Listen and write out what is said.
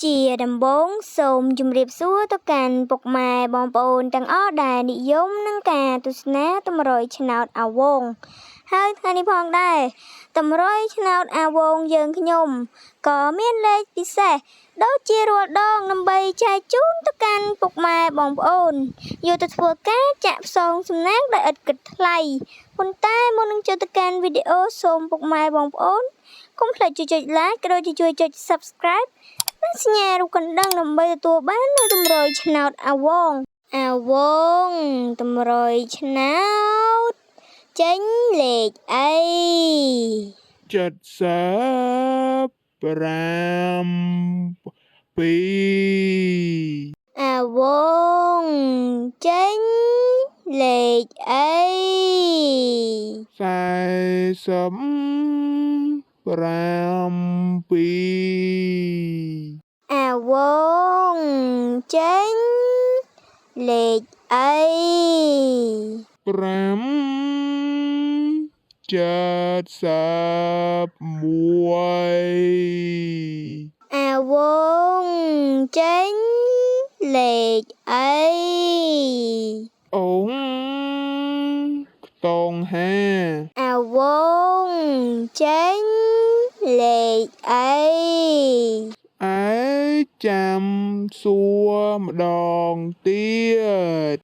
ជាដំបូងសូមជម្រាបសួរទៅកាន់ពុកម៉ែបងប្អូនទាំងអស់ដែលនិយមនឹងការទស្សនាតម្រុយឆ្នោតអាវងហើយថ្ងៃនេះផងដែរតម្រុយឆ្នោតអាវងយើងខ្ញុំក៏មានលេខពិសេសដូចជារាល់ដងដើម្បីចែកជូនទៅកាន់ពុកម៉ែបងប្អូនយកទៅធ្វើការចាក់ផ្សងសំណាងដោយឥតគិតថ្លៃប៉ុន្តែមុននឹងចូលទៅកាន់វីដេអូសូមពុកម៉ែបងប្អូនកុំភ្លេចចុច like ក៏ដូចជាជួយចុច subscribe និងសញ្ញារូបកណ្ដឹងដើម្បីទទួលបាននូវតម្រុយឆ្នោតអាវងតម្រុយឆ្នោតចេញលេខអី75 អាវងចេញលេខអី47អាវងចេញលេខអី571អាវងចេញលេខអីអូងខ្ទង5អាវងចេញលេខអីឯចាំសួរម្ដងទៀត